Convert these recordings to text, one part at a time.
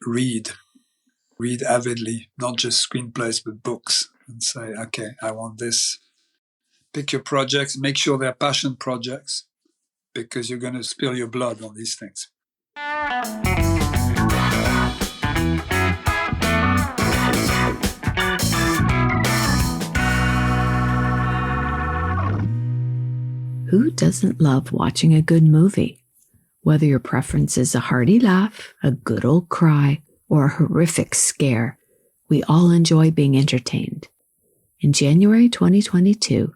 read avidly, not just screenplays, but books, and say, okay, I want this. Pick your projects, make sure they're passion projects, because you're going to spill your blood on these things. Who doesn't love watching a good movie? Whether your preference is a hearty laugh, a good old cry, or a horrific scare, we all enjoy being entertained. In January 2022,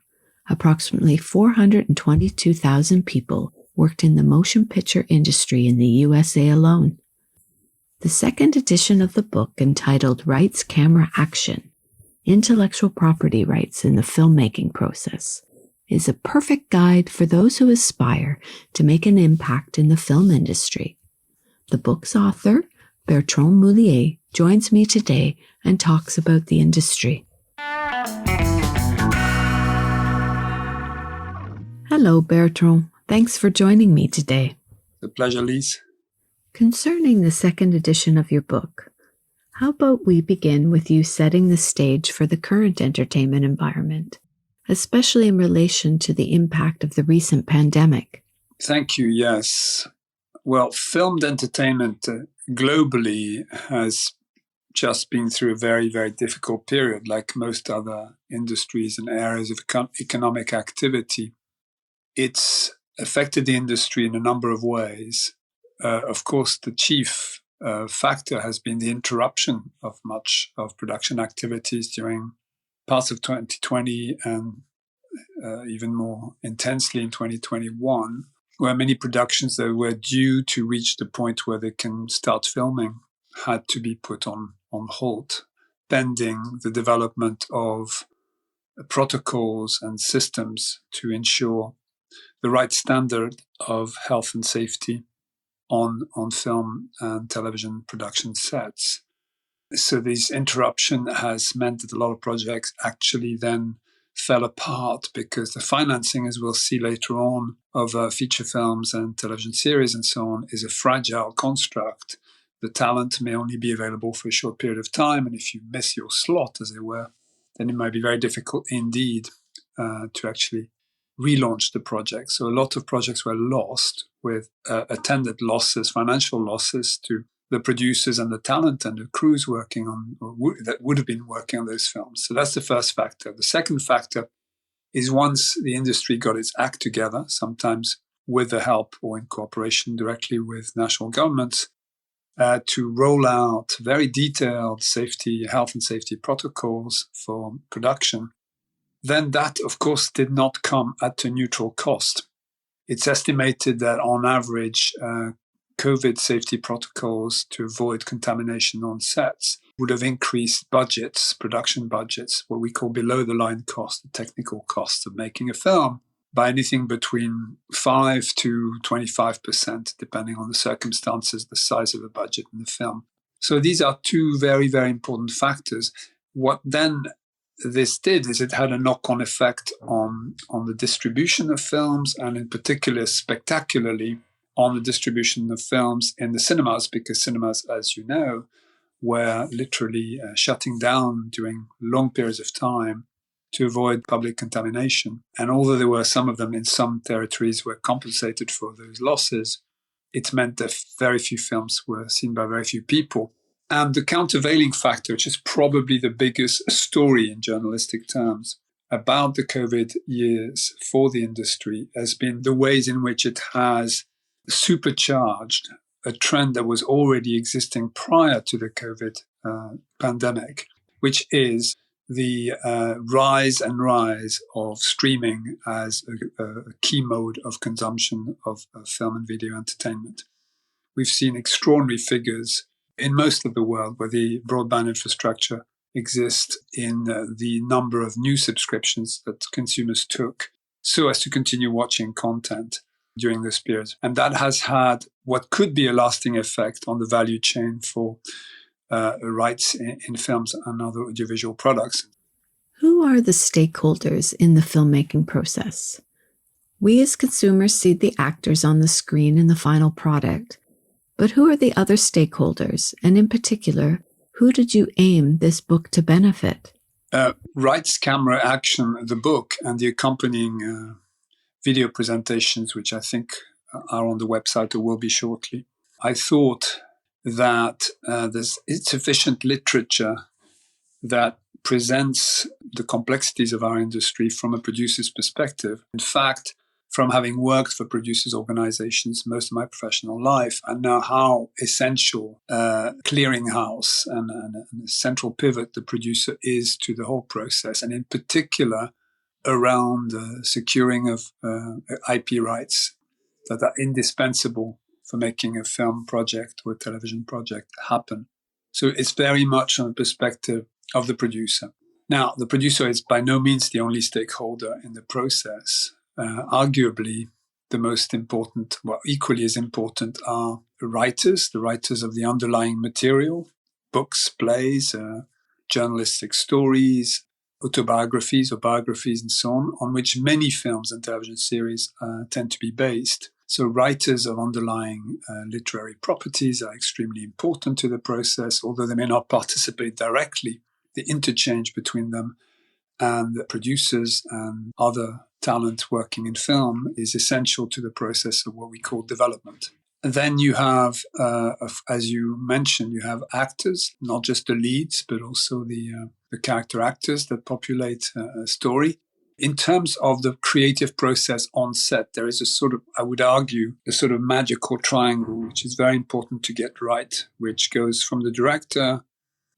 approximately 422,000 people worked in the motion picture industry in the USA alone. The second edition of the book, entitled Rights, Camera, Action: Intellectual Property Rights in the Filmmaking Process, is a perfect guide for those who aspire to make an impact in the film industry. The book's author, Bertrand Moullier, joins me today and talks about the industry. Hello, Bertrand. Thanks for joining me today. A pleasure, Lise. Concerning the second edition of your book, how about we begin with you setting the stage for the current entertainment environment, especially in relation to the impact of the recent pandemic? Thank you, yes. Well, filmed entertainment globally has just been through a very, very difficult period, like most other industries and areas of economic activity. It's affected the industry in a number of ways. Of course, the chief factor has been the interruption of much of production activities during parts of 2020 and even more intensely in 2021, where many productions that were due to reach the point where they can start filming had to be put on hold, pending the development of protocols and systems to ensure the right standard of health and safety on film and television production sets. So this interruption has meant that a lot of projects actually then fell apart because the financing, as we'll see later on, of feature films and television series and so on is a fragile construct. The talent may only be available for a short period of time, and if you miss your slot, as it were, then it might be very difficult indeed to actually relaunch the project. So a lot of projects were lost with attendant losses, financial losses to the producers and the talent and the crews working on, that would have been working on those films. So that's the first factor. The second factor is once the industry got its act together, sometimes with the help or in cooperation directly with national governments, to roll out very detailed health and safety protocols for production, then that, of course, did not come at a neutral cost. It's estimated that on average, COVID safety protocols to avoid contamination on sets would have increased budgets, production budgets, what we call below the line cost, the technical cost of making a film, by anything between 5 to 25%, depending on the circumstances, the size of the budget in the film. So these are two very, very important factors. What then this did is it had a knock-on effect on the distribution of films, and in particular, spectacularly, on the distribution of films in the cinemas, because cinemas, as you know, were literally shutting down during long periods of time to avoid public contamination. And although there were some of them in some territories were compensated for those losses, it meant that very few films were seen by very few people. And the countervailing factor, which is probably the biggest story in journalistic terms about the COVID years for the industry, has been the ways in which it has supercharged a trend that was already existing prior to the COVID pandemic, which is the rise of streaming as a key mode of consumption of film and video entertainment. We've seen extraordinary figures in most of the world where the broadband infrastructure exists in the number of new subscriptions that consumers took so as to continue watching content during this period. And that has had what could be a lasting effect on the value chain for rights in films and other audiovisual products. Who are the stakeholders in the filmmaking process? We as consumers see the actors on the screen in the final product, But who are the other stakeholders? And in particular, who did you aim this book to benefit? Rights, Camera, Action, the book, and the accompanying video presentations, which I think are on the website or will be shortly. I thought that there's insufficient literature that presents the complexities of our industry from a producer's perspective. In fact, from having worked for producers' organizations most of my professional life, I know how essential clearinghouse and a central pivot the producer is to the whole process, and in particular around securing of IP rights that are indispensable for making a film project or a television project happen. So it's very much from the perspective of the producer. Now, the producer is by no means the only stakeholder in the process. Arguably, the most important, well, equally as important, are the writers of the underlying material, books, plays, journalistic stories, autobiographies or biographies and so on which many films and television series tend to be based. So writers of underlying literary properties are extremely important to the process, although they may not participate directly. The interchange between them and the producers and other talent working in film is essential to the process of what we call development. And then you have, as you mentioned, you have actors, not just the leads, but also the character actors that populate a story. In terms of the creative process on set, there is a sort of, I would argue, a sort of magical triangle, which is very important to get right, which goes from the director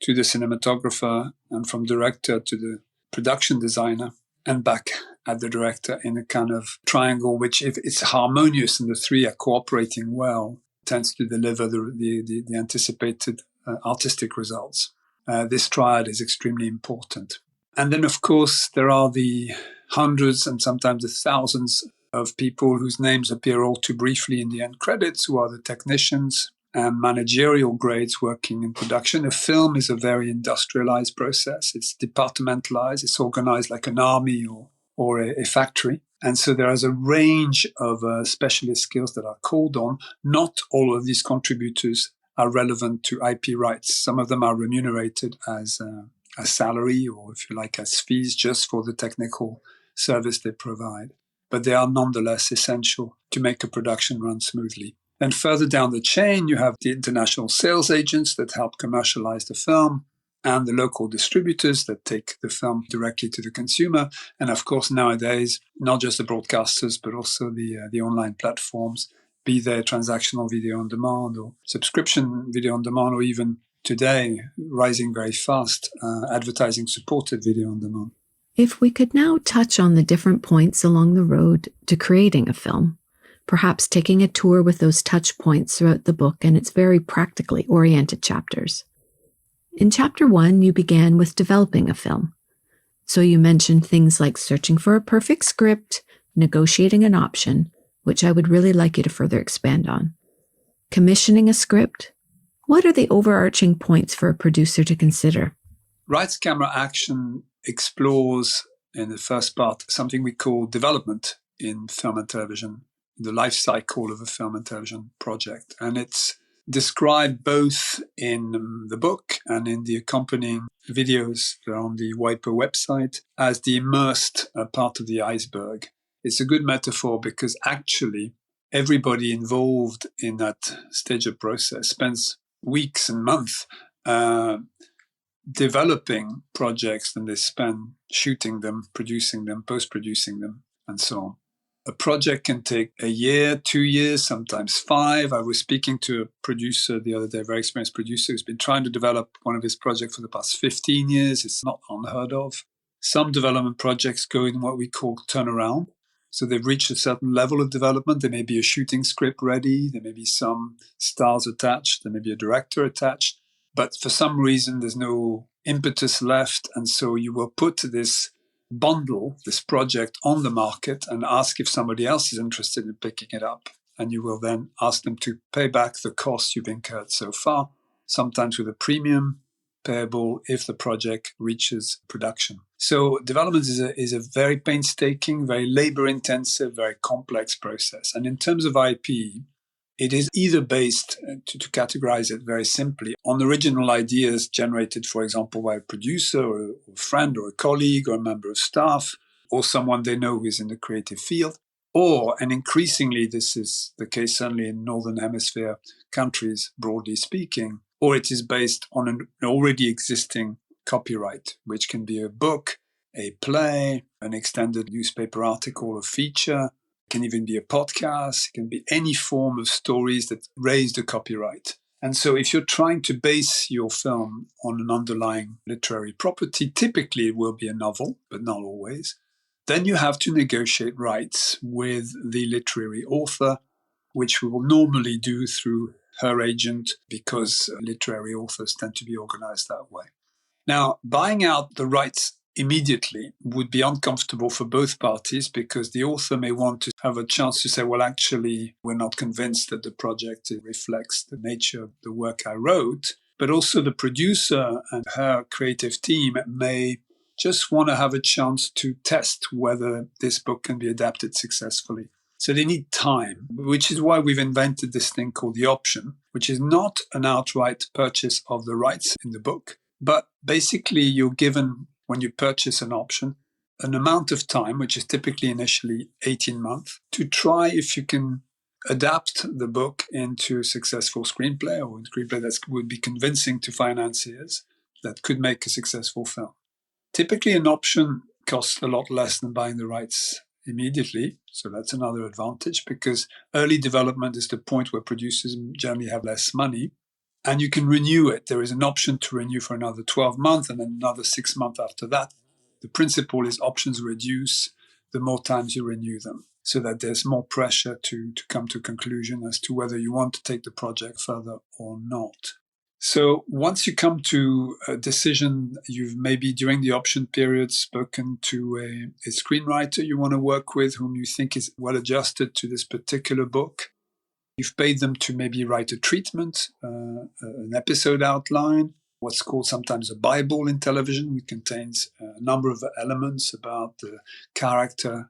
to the cinematographer and from director to the production designer and back at the director in a kind of triangle, which if it's harmonious and the three are cooperating well, tends to deliver the anticipated artistic results. This triad is extremely important. And then, of course, there are the hundreds and sometimes the thousands of people whose names appear all too briefly in the end credits, who are the technicians and managerial grades working in production. A film is a very industrialized process. It's departmentalized. It's organized like an army or a factory. And so there is a range of specialist skills that are called on. Not all of these contributors are relevant to IP rights. Some of them are remunerated as a salary or, if you like, as fees just for the technical service they provide. But they are nonetheless essential to make a production run smoothly. Then further down the chain, you have the international sales agents that help commercialize the film and the local distributors that take the film directly to the consumer. And of course, nowadays, not just the broadcasters, but also the online platforms, be they transactional video on demand or subscription video on demand, or even today, rising very fast, advertising-supported video on demand. If we could now touch on the different points along the road to creating a film, perhaps taking a tour with those touch points throughout the book and its very practically oriented chapters. In Chapter 1, you began with developing a film. So you mentioned things like searching for a perfect script, negotiating an option, which I would really like you to further expand on, commissioning a script. What are the overarching points for a producer to consider? Rights, Camera, Action explores, in the first part, something we call development in film and television, the life cycle of a film and television project. And it's described both in the book and in the accompanying videos that are on the WIPO website as the immersed part of the iceberg. It's a good metaphor because actually everybody involved in that stage of process spends weeks and months developing projects, and they spend shooting them, producing them, post-producing them, and so on. A project can take a year, 2 years, sometimes 5. I was speaking to a producer the other day, a very experienced producer, who's been trying to develop one of his projects for the past 15 years. It's not unheard of. Some development projects go in what we call turnaround. So they've reached a certain level of development. There may be a shooting script ready. There may be some stars attached. There may be a director attached. But for some reason, there's no impetus left. And so you will put this bundle, this project, on the market and ask if somebody else is interested in picking it up. And you will then ask them to pay back the costs you've incurred so far, sometimes with a premium payable if the project reaches production. So development is a very painstaking, very labor-intensive, very complex process. And in terms of IP, It is either based, to categorize it very simply, on original ideas generated, for example, by a producer or a friend or a colleague or a member of staff or someone they know who is in the creative field, or, and increasingly this is the case certainly in Northern Hemisphere countries, broadly speaking, or it is based on an already existing copyright, which can be a book, a play, an extended newspaper article, a feature. It can even be a podcast. It can be any form of stories that raise the copyright. And so if you're trying to base your film on an underlying literary property, typically it will be a novel, but not always. Then you have to negotiate rights with the literary author, which we will normally do through her agent because literary authors tend to be organized that way. Now, buying out the rights immediately would be uncomfortable for both parties because the author may want to have a chance to say, well, actually, we're not convinced that the project reflects the nature of the work I wrote. But also the producer and her creative team may just want to have a chance to test whether this book can be adapted successfully. So they need time, which is why we've invented this thing called the option, which is not an outright purchase of the rights in the book, but basically you're given, when you purchase an option, an amount of time, which is typically initially 18 months, to try if you can adapt the book into a successful screenplay or a screenplay that would be convincing to financiers that could make a successful film. Typically, an option costs a lot less than buying the rights immediately. So that's another advantage because early development is the point where producers generally have less money and you can renew it. There is an option to renew for another 12 months and then another 6 months after that. The principle is options reduce the more times you renew them so that there's more pressure to come to a conclusion as to whether you want to take the project further or not. So once you come to a decision, you've maybe during the option period spoken to a screenwriter you want to work with, whom you think is well adjusted to this particular book. You've paid them to maybe write a treatment, an episode outline, what's called sometimes a Bible in television, which contains a number of elements about the character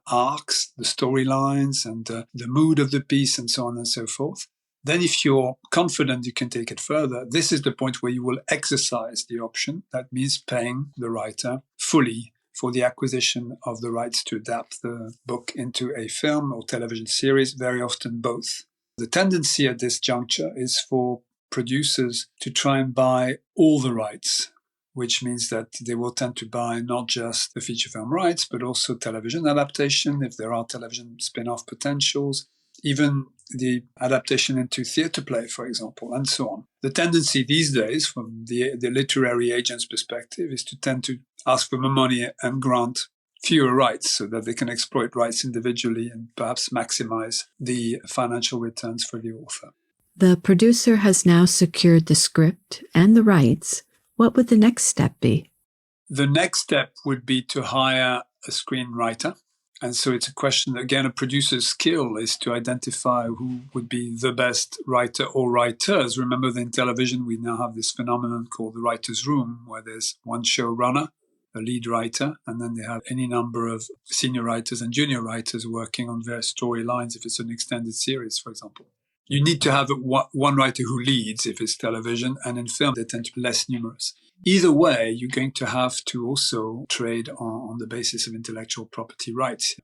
arcs, the storylines, and the mood of the piece, and so on and so forth. Then if you're confident you can take it further, this is the point where you will exercise the option. That means paying the writer fully for the acquisition of the rights to adapt the book into a film or television series, very often both. The tendency at this juncture is for producers to try and buy all the rights, which means that they will tend to buy not just the feature film rights, but also television adaptation, if there are television spin-off potentials, even the adaptation into theatre play, for example, and so on. The tendency these days, from the literary agent's perspective, is to tend to ask for more money and grant fewer rights so that they can exploit rights individually and perhaps maximize the financial returns for the author. The producer has now secured the script and the rights. What would the next step be? The next step would be to hire a screenwriter. And so it's a question, again, a producer's skill is to identify who would be the best writer or writers. Remember that in television, we now have this phenomenon called the writer's room, where there's one showrunner, a lead writer, and then they have any number of senior writers and junior writers working on various storylines if it's an extended series, for example. You need to have one writer who leads if it's television, and in film, they tend to be less numerous. Either way, you're going to have to also trade on the basis of intellectual property rights.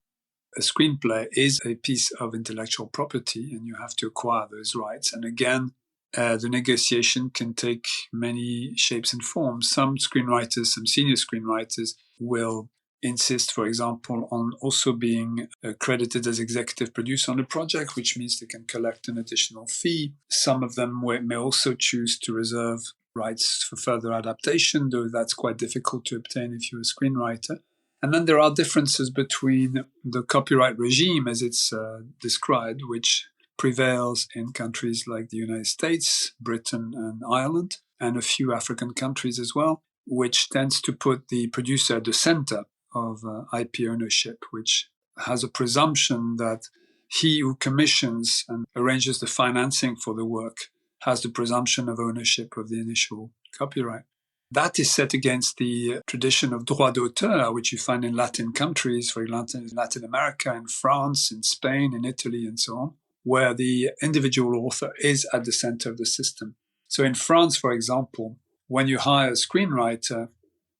A screenplay is a piece of intellectual property, and you have to acquire those rights. And again, the negotiation can take many shapes and forms. Some screenwriters, some senior screenwriters will insist, for example, on also being credited as executive producer on the project, which means they can collect an additional fee. Some of them may also choose to reserve rights for further adaptation, though that's quite difficult to obtain if you're a screenwriter. And then there are differences between the copyright regime as it's described, which prevails in countries like the United States, Britain, and Ireland, and a few African countries as well, which tends to put the producer at the center of IP ownership, which has a presumption that he who commissions and arranges the financing for the work has the presumption of ownership of the initial copyright. That is set against the tradition of droit d'auteur, which you find in Latin countries, for example, in Latin America, in France, in Spain, in Italy, and so on, where the individual author is at the center of the system. So in France, for example, when you hire a screenwriter,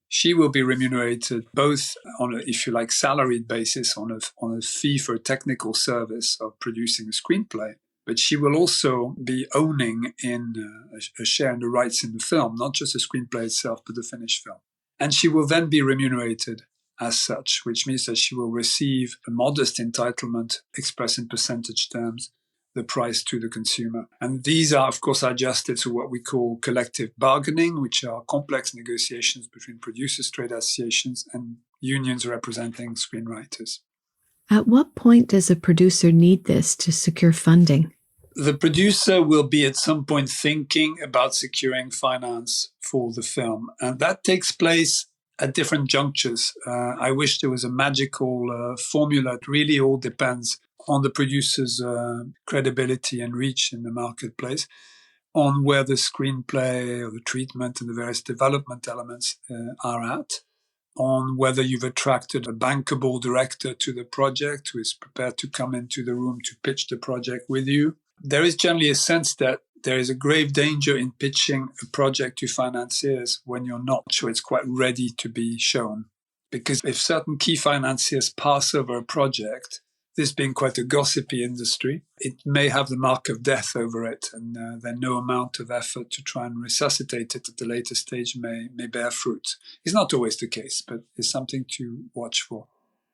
she will be remunerated both on a, if you like, salaried basis, on a fee for a technical service of producing a screenplay. But she will also be owning in a share in the rights in the film, not just the screenplay itself, but the finished film. And she will then be remunerated as such, which means that she will receive a modest entitlement expressed in percentage terms, the price to the consumer. And these are, of course, adjusted to what we call collective bargaining, which are complex negotiations between producers, trade associations, and unions representing screenwriters. At what point does a producer need this to secure funding? The producer will be at some point thinking about securing finance for the film. And that takes place at different junctures. I wish there was a magical formula. It really all depends on the producer's credibility and reach in the marketplace, on where the screenplay or the treatment and the various development elements are at, on whether you've attracted a bankable director to the project who is prepared to come into the room to pitch the project with you. There is generally a sense that there is a grave danger in pitching a project to financiers when you're not sure it's quite ready to be shown. Because if certain key financiers pass over a project, this being quite a gossipy industry, it may have the mark of death over it, and then no amount of effort to try and resuscitate it at a later stage may bear fruit. It's not always the case, but it's something to watch for.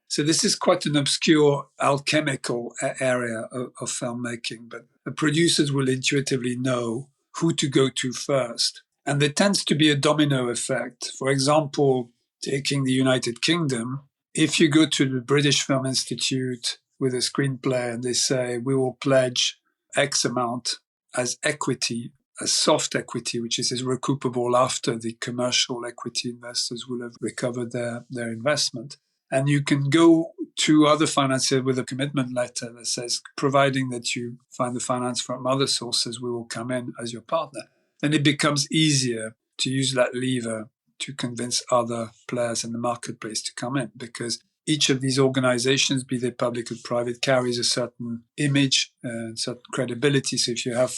So this is quite an obscure alchemical area of filmmaking, but the producers will intuitively know who to go to first. And there tends to be a domino effect. For example, taking the United Kingdom, if you go to the British Film Institute with a screenplay and they say, we will pledge X amount as equity, as soft equity, which is recoupable after the commercial equity investors will have recovered their investment. And you can go to other financiers with a commitment letter that says, providing that you find the finance from other sources, we will come in as your partner. Then it becomes easier to use that lever to convince other players in the marketplace to come in, because each of these organizations, be they public or private, carries a certain image and certain credibility. So if you have,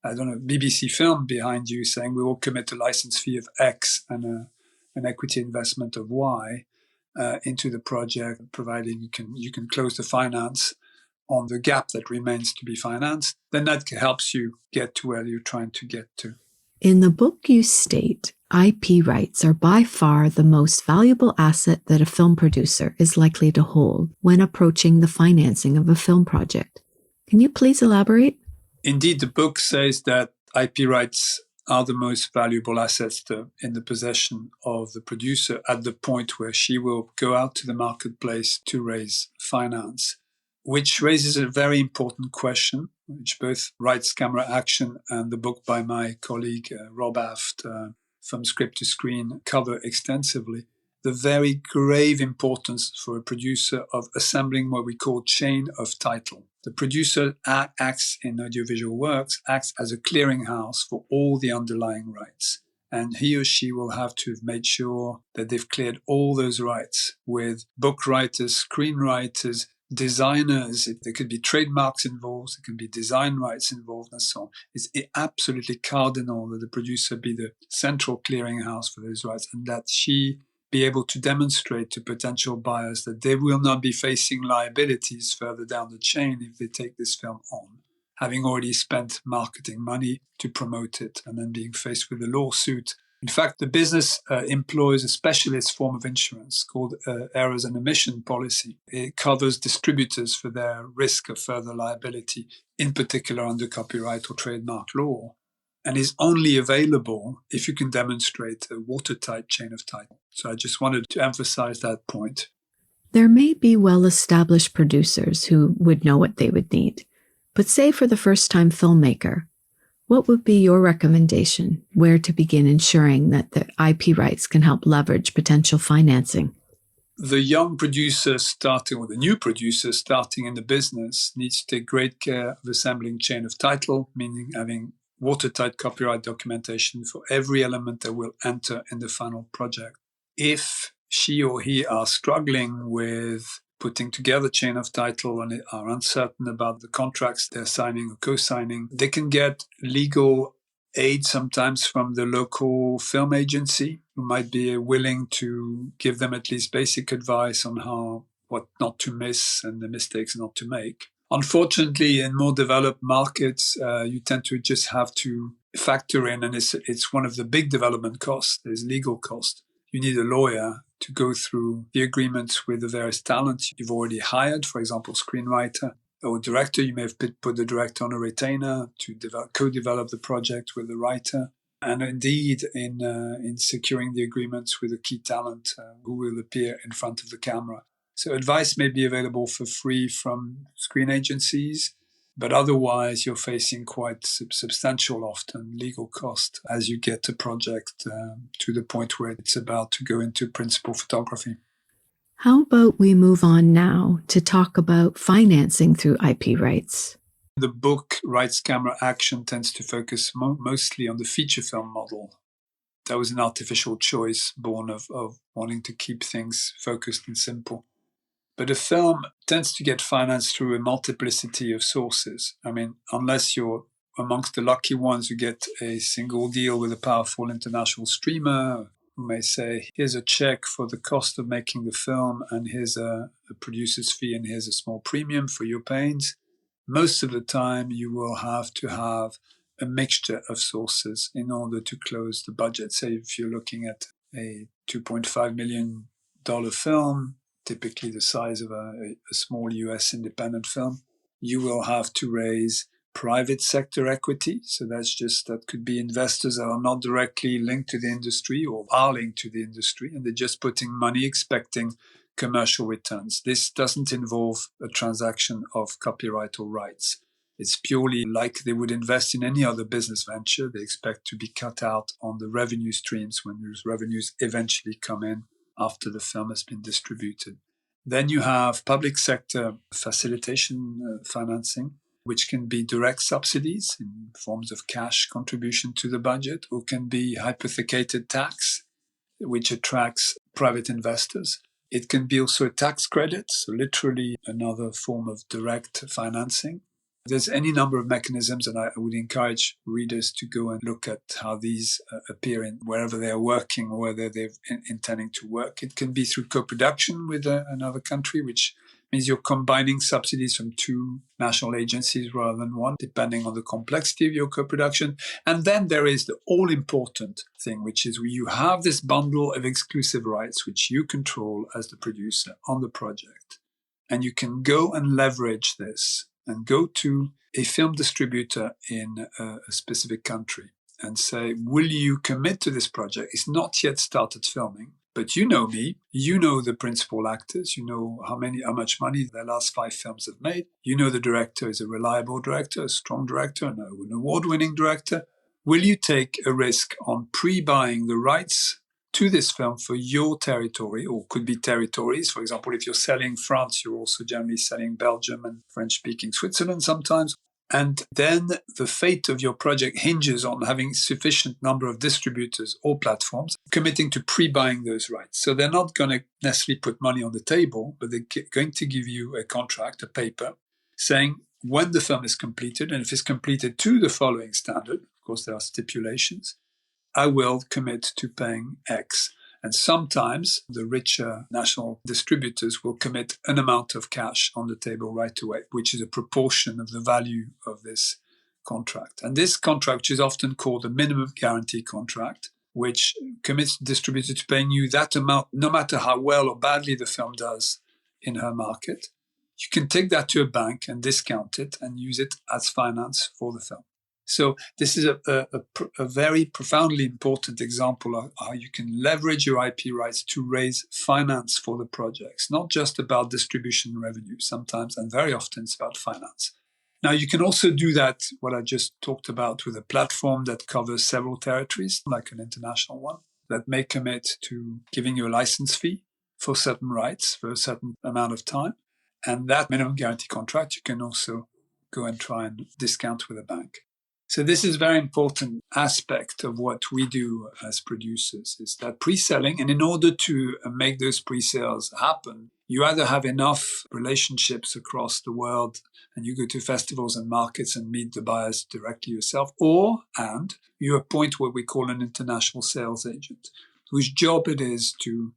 BBC Film behind you saying we will commit a license fee of X and an equity investment of Y, into the project, providing you can close the finance on the gap that remains to be financed, then that helps you get to where you're trying to get to. In the book, you state IP rights are by far the most valuable asset that a film producer is likely to hold when approaching the financing of a film project. Can you please elaborate? Indeed, the book says that IP rights are the most valuable assets in the possession of the producer at the point where she will go out to the marketplace to raise finance, which raises a very important question, which both Rights Camera Action and the book by my colleague Rob Aft, From Script to Screen, cover extensively. The very grave importance for a producer of assembling what we call chain of title. The producer acts in audiovisual works, acts as a clearinghouse for all the underlying rights. And he or she will have to have made sure that they've cleared all those rights with book writers, screenwriters, designers. There could be trademarks involved, there can be design rights involved, and so on. It's absolutely cardinal that the producer be the central clearinghouse for those rights, and that she be able to demonstrate to potential buyers that they will not be facing liabilities further down the chain if they take this film on, having already spent marketing money to promote it and then being faced with a lawsuit. In fact, the business employs a specialist form of insurance called errors and omission policy. It covers distributors for their risk of further liability, in particular under copyright or trademark law, and is only available if you can demonstrate a watertight chain of title. So I just wanted to emphasize that point. There may be well-established producers who would know what they would need, but say for the first-time filmmaker, what would be your recommendation where to begin ensuring that the IP rights can help leverage potential financing? The young producer starting, or the new producer starting in the business, needs to take great care of assembling chain of title, meaning having watertight copyright documentation for every element that will enter in the final project. If she or he are struggling with putting together chain of title and are uncertain about the contracts they're signing or co-signing. They can get legal aid sometimes from the local film agency, who might be willing to give them at least basic advice on what not to miss and the mistakes not to make. Unfortunately, in more developed markets, you tend to just have to factor in, and it's one of the big development costs, is legal cost. You need a lawyer to go through the agreements with the various talents you've already hired, for example, screenwriter or director. You may have put the director on a retainer to co-develop the project with the writer. And indeed, in securing the agreements with a key talent who will appear in front of the camera. So advice may be available for free from screen agencies, but otherwise you're facing quite substantial, often, legal cost as you get a project to the point where it's about to go into principal photography. How about we move on now to talk about financing through IP rights? The book Rights Camera Action tends to focus mostly on the feature film model. That was an artificial choice born of wanting to keep things focused and simple. But a film tends to get financed through a multiplicity of sources. I mean, unless you're amongst the lucky ones who get a single deal with a powerful international streamer who may say, here's a check for the cost of making the film, and here's a producer's fee, and here's a small premium for your pains. Most of the time, you will have to have a mixture of sources in order to close the budget. Say if you're looking at a $2.5 million film, typically the size of a small US independent film, you will have to raise private sector equity. So that could be investors that are not directly linked to the industry or are linked to the industry, and they're just putting money expecting commercial returns. This doesn't involve a transaction of copyright or rights. It's purely like they would invest in any other business venture. They expect to be cut out on the revenue streams when those revenues eventually come in after the film has been distributed. Then you have public sector facilitation financing, which can be direct subsidies in forms of cash contribution to the budget, or can be hypothecated tax, which attracts private investors. It can be also a tax credit, so literally another form of direct financing. There's any number of mechanisms, and I would encourage readers to go and look at how these appear in wherever they're working or whether they're intending to work. It can be through co-production with another country, which means you're combining subsidies from two national agencies rather than one, depending on the complexity of your co-production. And then there is the all-important thing, which is you have this bundle of exclusive rights, which you control as the producer on the project. And you can go and leverage this and go to a film distributor in a specific country and say, will you commit to this project? It's not yet started filming, but you know me, you know the principal actors, you know how much money their last 5 films have made. You know the director is a reliable director, a strong director, an award-winning director. Will you take a risk on pre-buying the rights to this film for your territory, or could be territories? For example, if you're selling France, you're also generally selling Belgium and French-speaking Switzerland sometimes. And then the fate of your project hinges on having sufficient number of distributors or platforms committing to pre-buying those rights. So they're not going to necessarily put money on the table, but they're going to give you a contract, a paper, saying when the film is completed, and if it's completed to the following standard, of course there are stipulations, I will commit to paying X. And sometimes the richer national distributors will commit an amount of cash on the table right away, which is a proportion of the value of this contract. And this contract, which is often called a minimum guarantee contract, which commits the distributor to paying you that amount, no matter how well or badly the film does in her market. You can take that to a bank and discount it and use it as finance for the film. So this is a very profoundly important example of how you can leverage your IP rights to raise finance for the projects. Not just about distribution revenue sometimes, and very often it's about finance. Now, you can also do that, what I just talked about, with a platform that covers several territories, like an international one, that may commit to giving you a license fee for certain rights for a certain amount of time. And that minimum guarantee contract, you can also go and try and discount with a bank. So this is a very important aspect of what we do as producers, is that pre-selling. And in order to make those pre-sales happen, you either have enough relationships across the world and you go to festivals and markets and meet the buyers directly yourself, and you appoint what we call an international sales agent, whose job it is to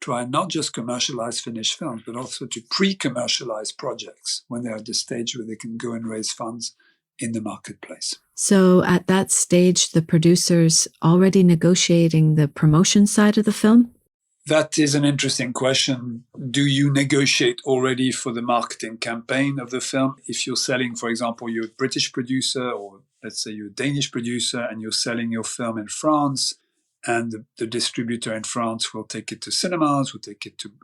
try not just commercialize finished films, but also to pre-commercialize projects when they're at the stage where they can go and raise funds in the marketplace. So at that stage, the producer's already negotiating the promotion side of the film? That is an interesting question. Do you negotiate already for the marketing campaign of the film? If you're selling, for example, you're a British producer, or let's say you're a Danish producer and you're selling your film in France, and the distributor in France will take it to cinemas,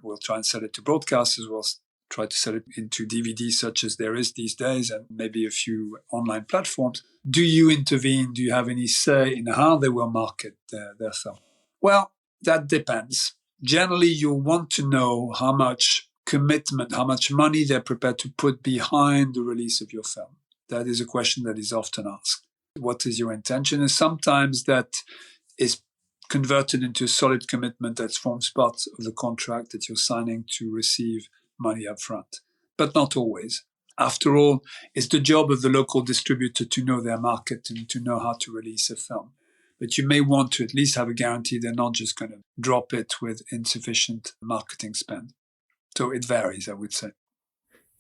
will try and sell it to broadcasters, will try to sell it into DVD such as there is these days, and maybe a few online platforms. Do you intervene? Do you have any say in how they will market their film? Well, that depends. Generally, you'll want to know how much commitment, how much money they're prepared to put behind the release of your film. That is a question that is often asked. What is your intention? And sometimes that is converted into a solid commitment that forms part of the contract that you're signing to receive money up front, but not always. After all, it's the job of the local distributor to know their market and to know how to release a film. But you may want to at least have a guarantee they're not just going to drop it with insufficient marketing spend. So it varies, I would say.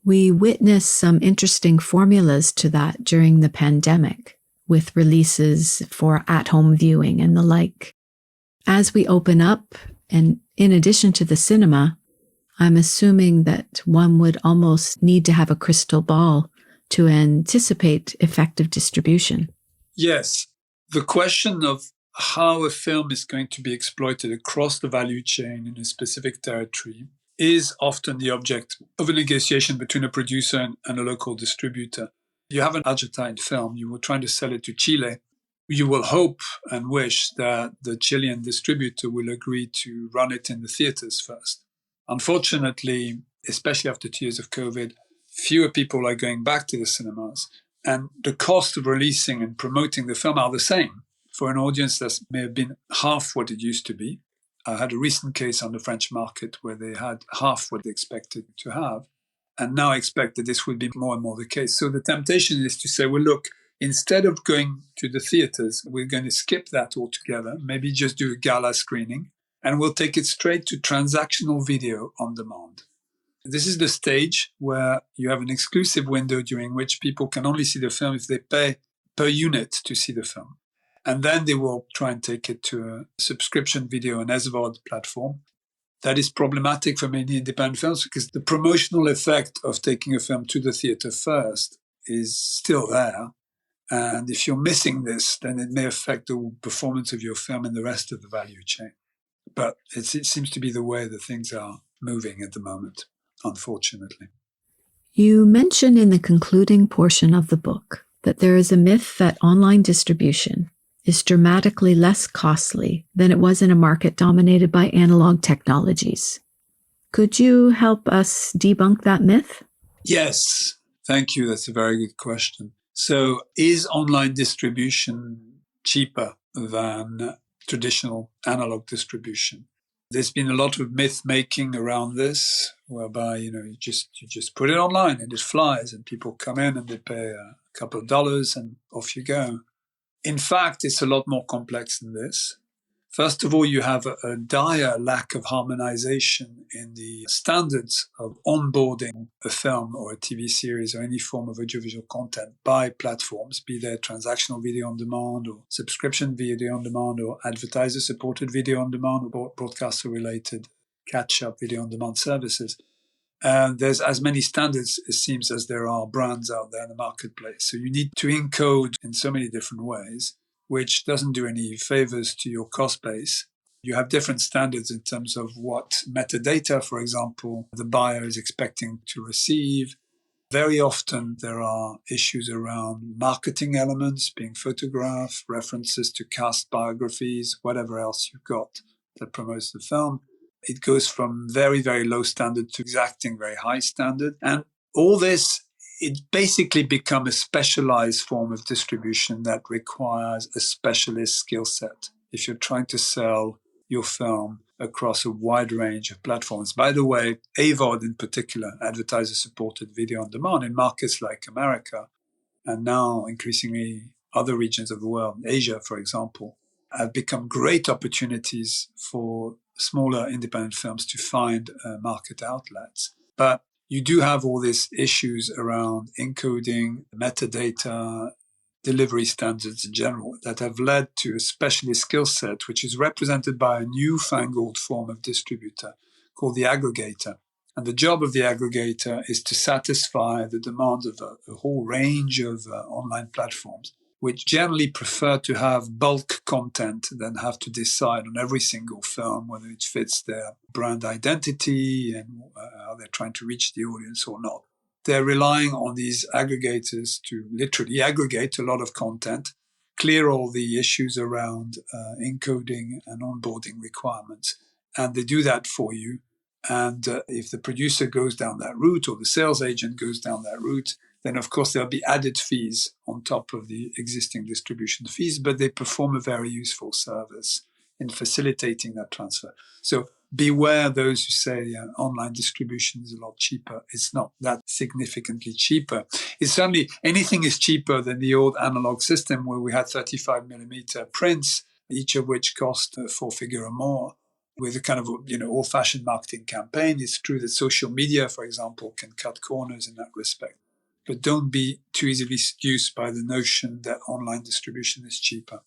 We witnessed some interesting formulas to that during the pandemic, with releases for at-home viewing and the like. As we open up, and in addition to the cinema, I'm assuming that one would almost need to have a crystal ball to anticipate effective distribution. Yes. The question of how a film is going to be exploited across the value chain in a specific territory is often the object of a negotiation between a producer and a local distributor. You have an Argentine film, you were trying to sell it to Chile. You will hope and wish that the Chilean distributor will agree to run it in the theaters first. Unfortunately, especially after 2 years of COVID, fewer people are going back to the cinemas. And the cost of releasing and promoting the film are the same for an audience that may have been half what it used to be. I had a recent case on the French market where they had half what they expected to have, and now expect that this will be more and more the case. So the temptation is to say, well, look, instead of going to the theaters, we're going to skip that altogether, maybe just do a gala screening, and we'll take it straight to transactional video on demand. This is the stage where you have an exclusive window during which people can only see the film if they pay per unit to see the film. And then they will try and take it to a subscription video, an SVOD platform. That is problematic for many independent films because the promotional effect of taking a film to the theater first is still there. And if you're missing this, then it may affect the performance of your film in the rest of the value chain. But it seems to be the way that things are moving at the moment, unfortunately. You mention in the concluding portion of the book that there is a myth that online distribution is dramatically less costly than it was in a market dominated by analog technologies. Could you help us debunk that myth? Yes, thank you. That's a very good question. So is online distribution cheaper than traditional analog distribution? There's been a lot of myth making around this, whereby you just put it online and it flies, and people come in and they pay a couple of dollars and off you go. In fact, it's a lot more complex than this. First of all, you have a dire lack of harmonization in the standards of onboarding a film or a TV series or any form of audiovisual content by platforms, be they transactional video on demand or subscription video on demand or advertiser-supported video on demand or broadcaster-related catch-up video on demand services. And there's as many standards, it seems, as there are brands out there in the marketplace. So you need to encode in so many different ways, which doesn't do any favors to your cost base. You have different standards in terms of what metadata, for example, the buyer is expecting to receive. Very often there are issues around marketing elements, being photographed, references to cast biographies, whatever else you've got that promotes the film. It goes from very, very low standard to exacting very high standard. And all this it basically becomes a specialized form of distribution that requires a specialist skill set if you're trying to sell your film across a wide range of platforms. By the way, AVOD in particular, advertiser-supported video on demand, in markets like America, and now increasingly other regions of the world, Asia, for example, have become great opportunities for smaller independent films to find market outlets. But you do have all these issues around encoding, metadata, delivery standards in general that have led to a specialist skill set, which is represented by a newfangled form of distributor called the aggregator. And the job of the aggregator is to satisfy the demands of a whole range of online platforms, which generally prefer to have bulk content than have to decide on every single film whether it fits their brand identity and how they're trying to reach the audience or not. They're relying on these aggregators to literally aggregate a lot of content, clear all the issues around encoding and onboarding requirements. And they do that for you. And if the producer goes down that route or the sales agent goes down that route, then of course there'll be added fees on top of the existing distribution fees, but they perform a very useful service in facilitating that transfer. So beware those who say online distribution is a lot cheaper. It's not that significantly cheaper. It's certainly, anything is cheaper than the old analog system where we had 35 millimeter prints, each of which cost a four-figure or more. With a kind of old-fashioned marketing campaign, it's true that social media, for example, can cut corners in that respect. But don't be too easily seduced by the notion that online distribution is cheaper.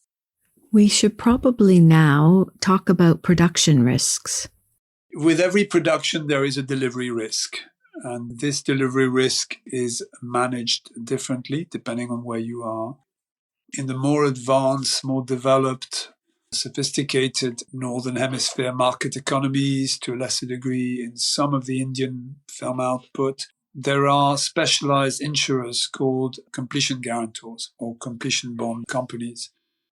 We should probably now talk about production risks. With every production, there is a delivery risk. And this delivery risk is managed differently depending on where you are. In the more advanced, more developed, sophisticated Northern Hemisphere market economies, to a lesser degree in some of the Indian film output, there are specialized insurers called completion guarantors or completion bond companies.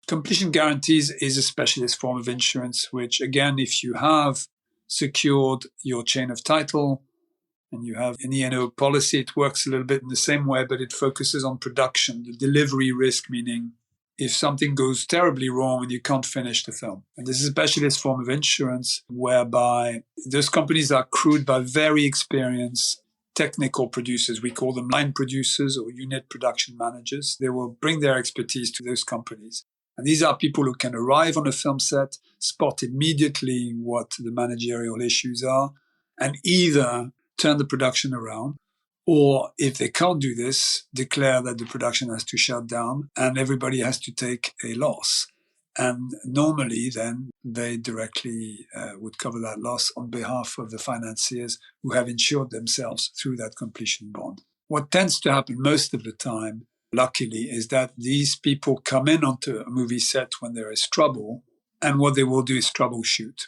Completion guarantees is a specialist form of insurance, which again, if you have secured your chain of title and you have an E&O policy, it works a little bit in the same way, but it focuses on production, the delivery risk, meaning if something goes terribly wrong and you can't finish the film. And this is a specialist form of insurance whereby those companies are crewed by very experienced technical producers. We call them line producers or unit production managers. They will bring their expertise to those companies. And these are people who can arrive on a film set, spot immediately what the managerial issues are, and either turn the production around, or if they can't do this, declare that the production has to shut down and everybody has to take a loss. And normally then they directly would cover that loss on behalf of the financiers who have insured themselves through that completion bond. What tends to happen most of the time, luckily, is that these people come in onto a movie set when there is trouble, and what they will do is troubleshoot.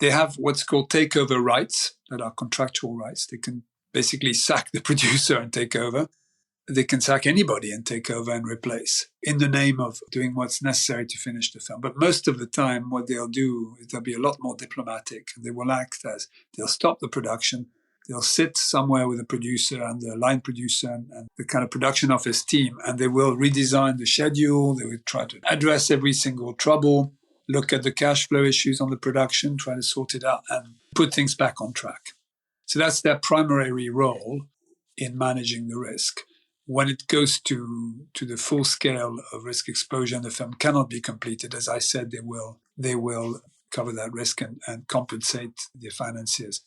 They have what's called takeover rights that are contractual rights. They can basically sack the producer and take over. They can sack anybody and take over and replace in the name of doing what's necessary to finish the film. But most of the time, what they'll do is they'll be a lot more diplomatic. They will act as they'll stop the production. They'll sit somewhere with the producer and the line producer and the kind of production office team, and they will redesign the schedule. They will try to address every single trouble, look at the cash flow issues on the production, try to sort it out and put things back on track. So that's their primary role in managing the risk. When it goes to the full scale of risk exposure and the film cannot be completed, as I said, they will cover that risk and compensate the financiers.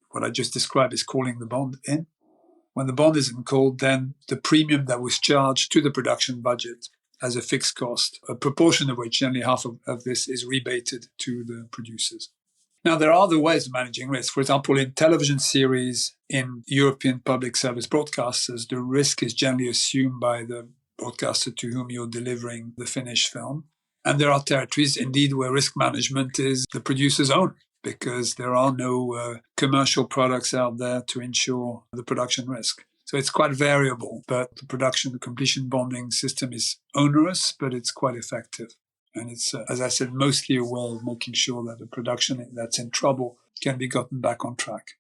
What I just described is calling the bond in. When the bond isn't called, then the premium that was charged to the production budget as a fixed cost, a proportion of which, generally half of this, is rebated to the producers. Now, there are other ways of managing risk. For example, in television series, in European public service broadcasters, the risk is generally assumed by the broadcaster to whom you're delivering the finished film. And there are territories, indeed, where risk management is the producer's own, because there are no commercial products out there to ensure the production risk. So it's quite variable, but the completion bonding system is onerous, but it's quite effective. And it's, as I said, mostly a way of making sure that the production that's in trouble can be gotten back on track.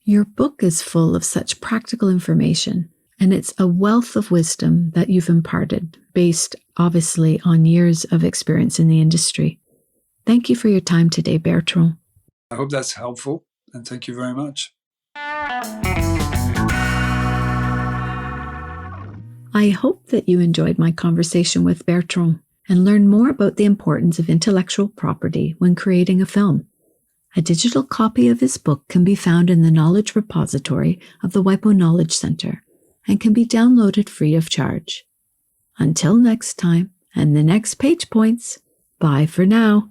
Your book is full of such practical information, And it's a wealth of wisdom that you've imparted, based obviously on years of experience in the industry. Thank you for your time today, Bertrand. I hope that's helpful, and thank you very much. I hope that you enjoyed my conversation with Bertrand and learned more about the importance of intellectual property when creating a film. A digital copy of his book can be found in the knowledge repository of the WIPO Knowledge Center and can be downloaded free of charge. Until next time and the next page points, bye for now.